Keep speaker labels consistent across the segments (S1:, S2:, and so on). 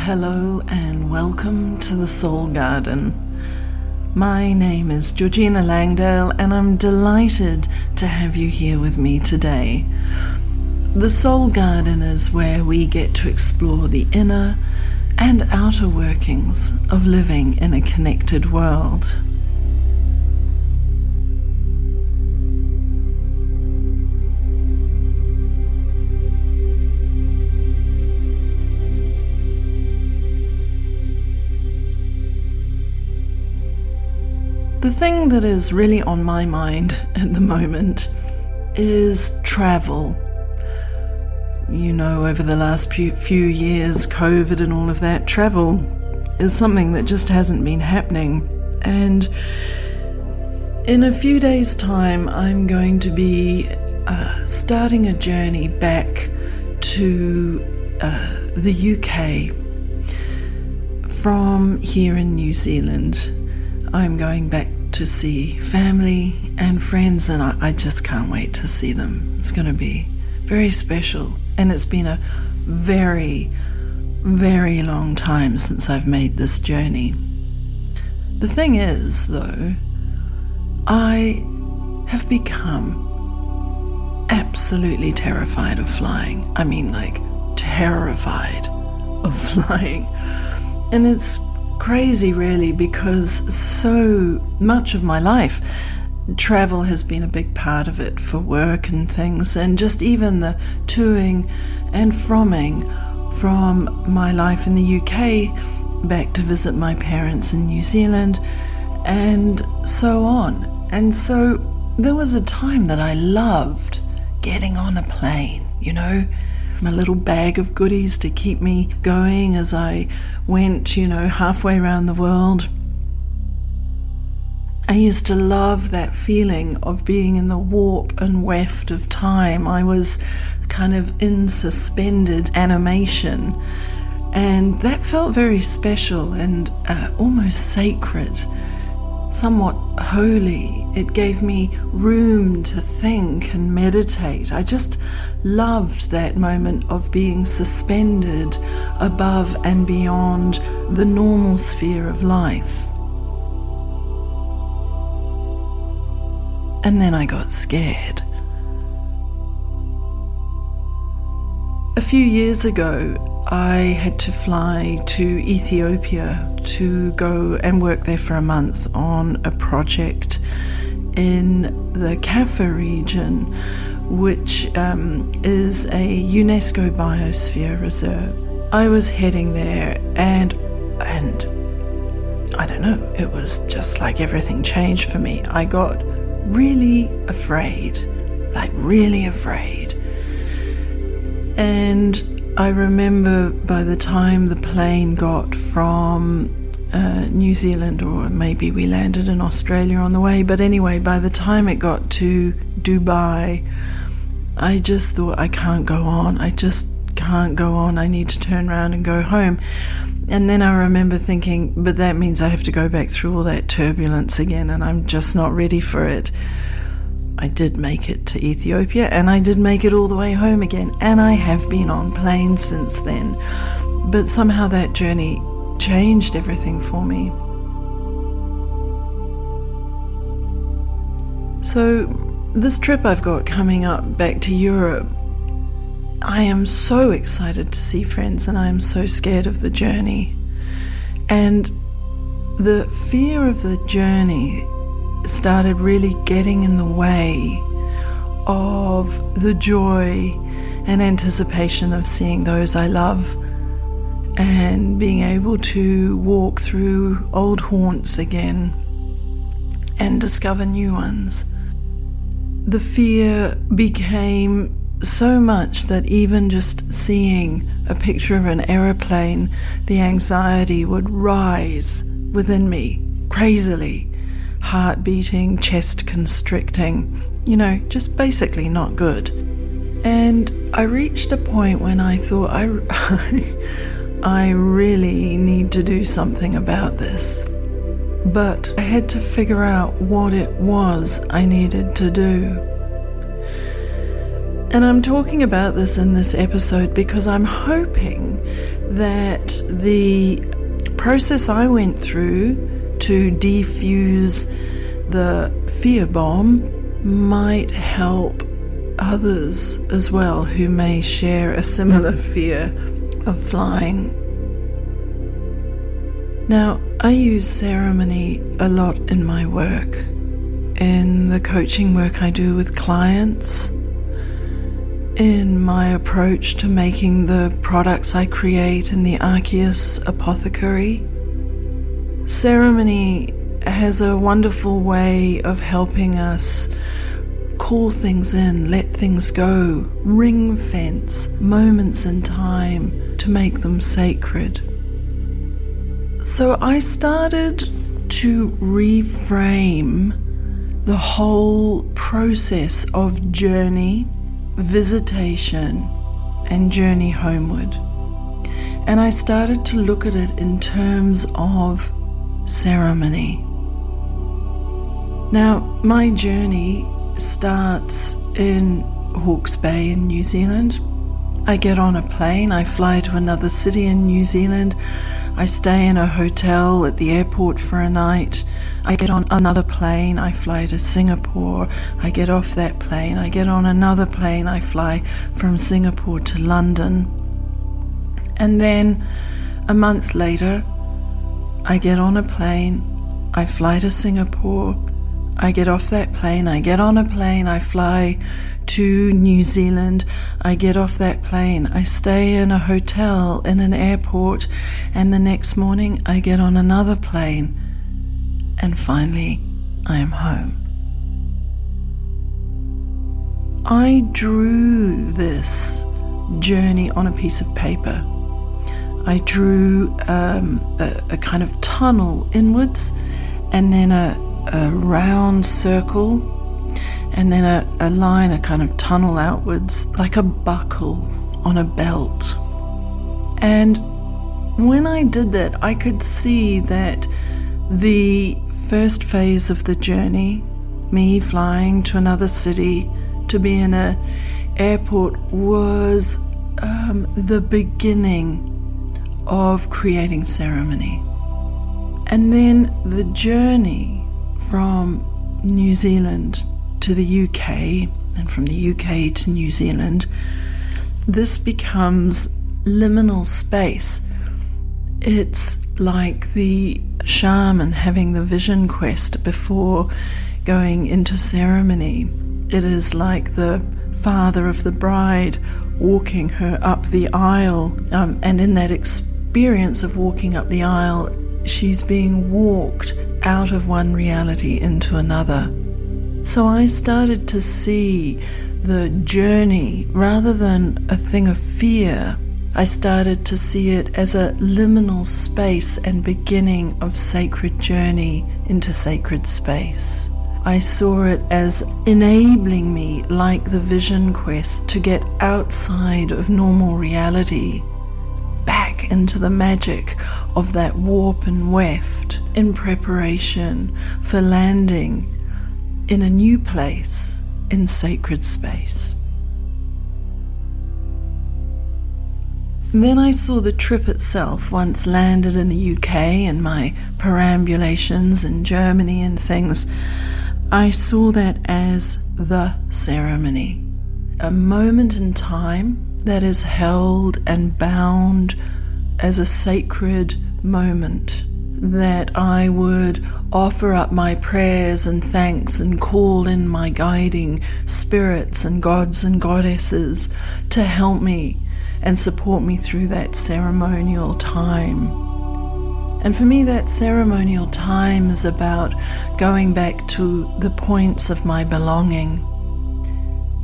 S1: Hello and welcome to the Soul Garden. My name is Georgina Langdale and I'm delighted to have you here with me today. The Soul Garden is where we get to explore the inner and outer workings of living in a connected world. The thing that is really on my mind at the moment is travel. You know, over the last few years, COVID and all of that, travel is something that just hasn't been happening. And in a few days' time, I'm going to be starting a journey back to the UK from here in New Zealand. I'm going back to see family and friends, and I just can't wait to see them. It's going to be very special, and it's been a very, very long time since I've made this journey. The thing is, though, I have become absolutely terrified of flying. I mean, like, terrified of flying. And it's crazy, really, because so much of my life, travel has been a big part of it for work and things, and just even the toing and fromming from my life in the UK back to visit my parents in New Zealand and so on. And so there was a time that I loved getting on a plane, you know, my little bag of goodies to keep me going as I went, you know, halfway around the world. I used to love that feeling of being in the warp and weft of time. I was kind of in suspended animation, and that felt very special and almost sacred, somewhat holy. It gave me room to think and meditate. I just loved that moment of being suspended above and beyond the normal sphere of life. And then I got scared. A few years ago, I had to fly to Ethiopia to go and work there for a month on a project in the Kaffa region, which is a UNESCO biosphere reserve. I was heading there and I don't know, it was just like everything changed for me. I got really afraid, like really afraid. And I remember by the time the plane got from New Zealand, or maybe we landed in Australia on the way, but anyway, by the time it got to Dubai, I just thought, I can't go on. I just can't go on. I need to turn around and go home. And then I remember thinking, but that means I have to go back through all that turbulence again, and I'm just not ready for it. I did make it to Ethiopia, and I did make it all the way home again, and I have been on planes since then. But somehow that journey changed everything for me. So this trip I've got coming up back to Europe, I am so excited to see friends, and I am so scared of the journey. And the fear of the journey started really getting in the way of the joy and anticipation of seeing those I love and being able to walk through old haunts again and discover new ones. The fear became so much that even just seeing a picture of an aeroplane, the anxiety would rise within me crazily. Heart beating, chest constricting, you know, just basically not good. And I reached a point when I thought, I really need to do something about this. But I had to figure out what it was I needed to do. And I'm talking about this in this episode because I'm hoping that the process I went through to defuse the fear bomb might help others as well who may share a similar fear of flying. Now, I use ceremony a lot in my work, in the coaching work I do with clients, in my approach to making the products I create in the Arceus Apothecary. Ceremony has a wonderful way of helping us call things in, let things go, ring fence moments in time to make them sacred. So I started to reframe the whole process of journey, visitation, and journey homeward. And I started to look at it in terms of ceremony. Now, my journey starts in Hawke's Bay in New Zealand. I get on a plane, I fly to another city in New Zealand, I stay in a hotel at the airport for a night, I get on another plane, I fly to Singapore, I get off that plane, I get on another plane, I fly from Singapore to London. And then a month later, I get on a plane, I fly to Singapore, I get off that plane, I get on a plane, I fly to New Zealand, I get off that plane, I stay in a hotel in an airport, and the next morning I get on another plane, and finally I am home. I drew this journey on a piece of paper. I drew a kind of tunnel inwards, and then a round circle, and then a line, a kind of tunnel outwards, like a buckle on a belt. And when I did that, I could see that the first phase of the journey, me flying to another city to be in an airport, was the beginning of creating ceremony. And then the journey from New Zealand to the UK, and from the UK to New Zealand, this becomes liminal space. It's like the shaman having the vision quest before going into ceremony. It is like the father of the bride walking her up the aisle, and in that experience of walking up the aisle, she's being walked out of one reality into another. So I started to see the journey, rather than a thing of fear, I started to see it as a liminal space and beginning of sacred journey into sacred space. I saw it as enabling me, like the vision quest, to get outside of normal reality, back into the magic of that warp and weft, in preparation for landing in a new place in sacred space. Then I saw the trip itself, once landed in the UK and my perambulations in Germany and things. I saw that as the ceremony, a moment in time that is held and bound as a sacred moment, that I would offer up my prayers and thanks and call in my guiding spirits and gods and goddesses to help me and support me through that ceremonial time. And for me, that ceremonial time is about going back to the points of my belonging,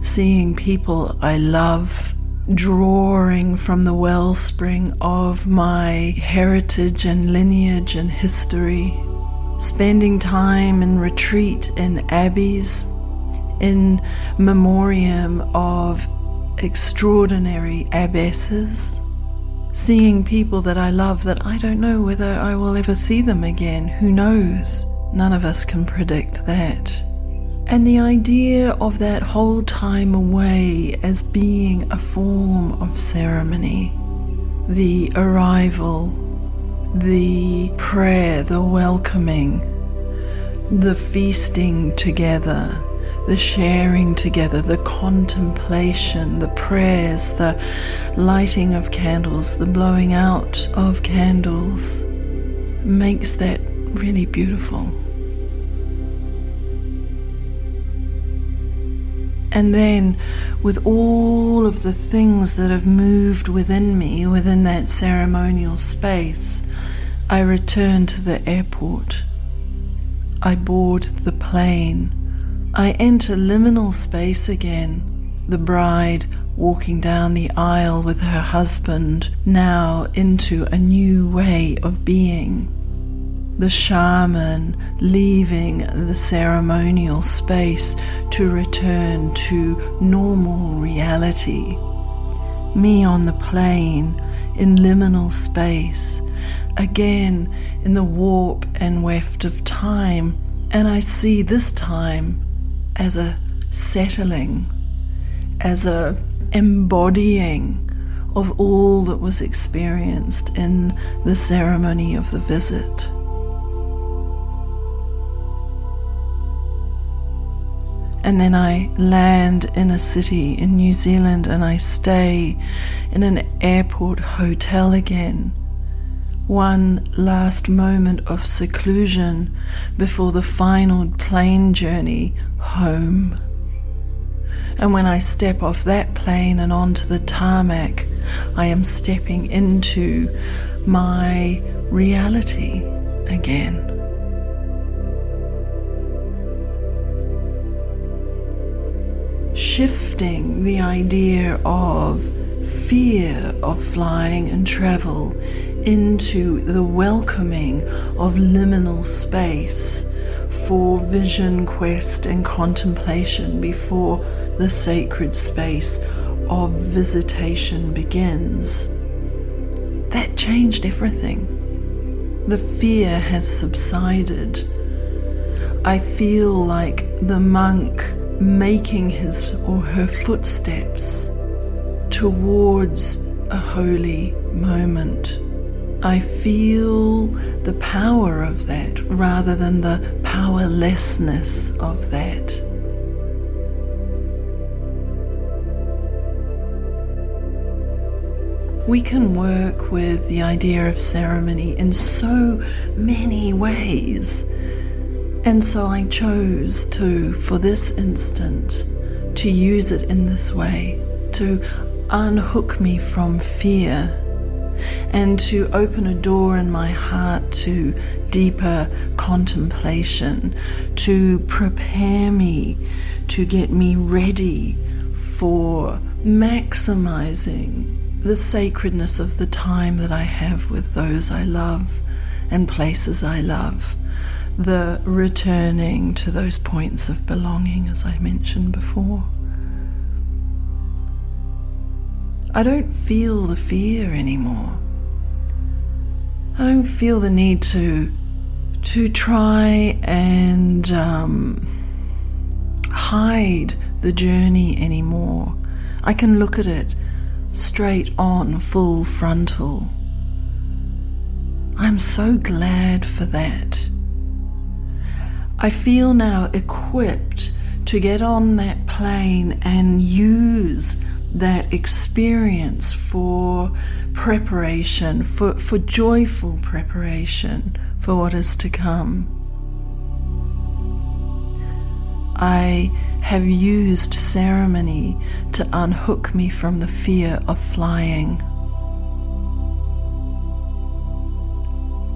S1: seeing people I love, drawing from the wellspring of my heritage and lineage and history, spending time in retreat in abbeys, in memoriam of extraordinary abbesses, seeing people that I love that I don't know whether I will ever see them again. Who knows? None of us can predict that. And the idea of that whole time away as being a form of ceremony, the arrival, the prayer, the welcoming, the feasting together, the sharing together, the contemplation, the prayers, the lighting of candles, the blowing out of candles, makes that really beautiful. And then, with all of the things that have moved within me, within that ceremonial space, I return to the airport. I board the plane. I enter liminal space again. The bride walking down the aisle with her husband, now into a new way of being. The shaman leaving the ceremonial space to return to normal reality. Me on the plane in liminal space, again in the warp and weft of time, and I see this time as a settling, as a embodying of all that was experienced in the ceremony of the visit. And then I land in a city in New Zealand and I stay in an airport hotel again. One last moment of seclusion before the final plane journey home. And when I step off that plane and onto the tarmac, I am stepping into my reality again. Shifting the idea of fear of flying and travel into the welcoming of liminal space for vision, quest and contemplation before the sacred space of visitation begins. That changed everything. The fear has subsided. I feel like the monk making his or her footsteps towards a holy moment. I feel the power of that rather than the powerlessness of that. We can work with the idea of ceremony in so many ways. And so I chose to, for this instant, to use it in this way, to unhook me from fear and to open a door in my heart to deeper contemplation, to prepare me, to get me ready for maximizing the sacredness of the time that I have with those I love and places I love. The returning to those points of belonging, as I mentioned before. I don't feel the fear anymore. I don't feel the need to try and hide the journey anymore. I can look at it straight on, full frontal. I'm so glad for that. I feel now equipped to get on that plane and use that experience for preparation, for joyful preparation for what is to come. I have used ceremony to unhook me from the fear of flying.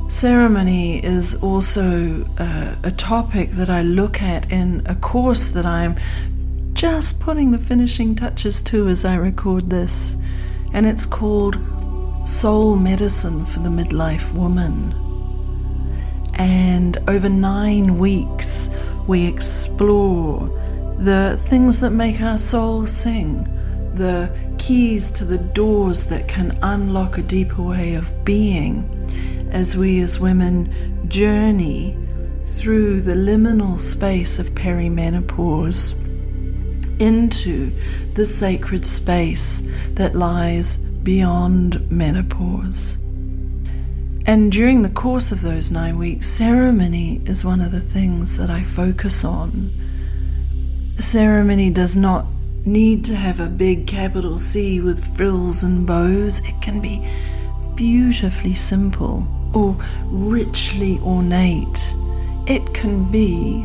S1: Ceremony is also a topic that I look at in a course that I'm just putting the finishing touches to as I record this, and it's called Soul Medicine for the Midlife Woman. And over 9 weeks we explore the things that make our soul sing, the keys to the doors that can unlock a deeper way of being as we as women journey through the liminal space of perimenopause into the sacred space that lies beyond menopause. And during the course of those 9 weeks, ceremony is one of the things that I focus on. Ceremony does not need to have a big capital C with frills and bows. It can be beautifully simple or richly ornate.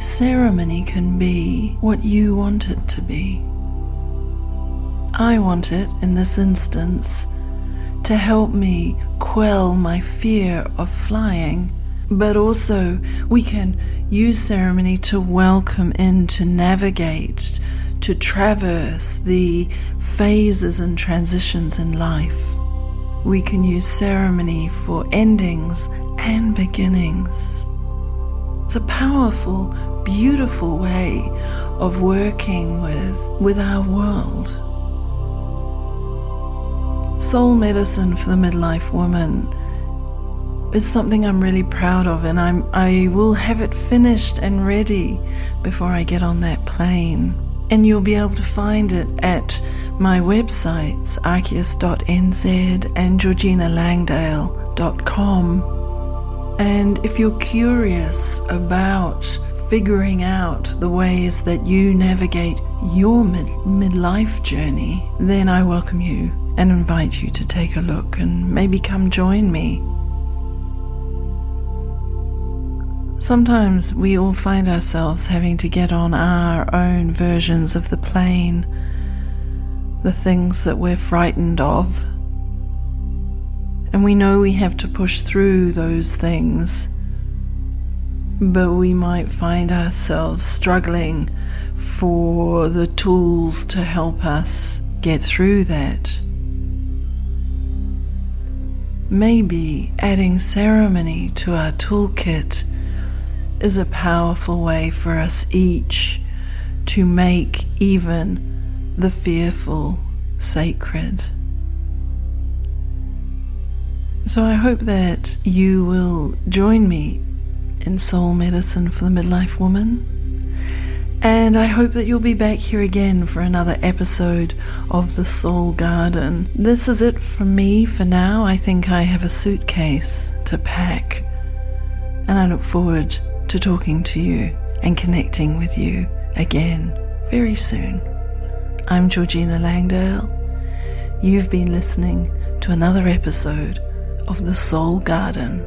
S1: Ceremony can be what you want it to be. I want it, in this instance, to help me quell my fear of flying, but also we can use ceremony to welcome in, to navigate, to traverse the phases and transitions in life. We can use ceremony for endings and beginnings. It's a powerful, beautiful way of working with our world. Soul medicine for the midlife woman is something I'm really proud of, and I will have it finished and ready before I get on that plane. And you'll be able to find it at my websites, arceus.nz and georginalangdale.com. And if you're curious about figuring out the ways that you navigate your midlife journey, then I welcome you and invite you to take a look and maybe come join me. Sometimes we all find ourselves having to get on our own versions of the plane, the things that we're frightened of. And we know we have to push through those things, but we might find ourselves struggling for the tools to help us get through that. Maybe adding ceremony to our toolkit is a powerful way for us each to make even the fearful sacred. So I hope that you will join me in Soul Medicine for the Midlife Woman, and I hope that you'll be back here again for another episode of the Soul Garden. This is it from me for now. I think I have a suitcase to pack, and I look forward to talking to you and connecting with you again very soon. I'm Georgina Langdale. You've been listening to another episode of the Soul Garden.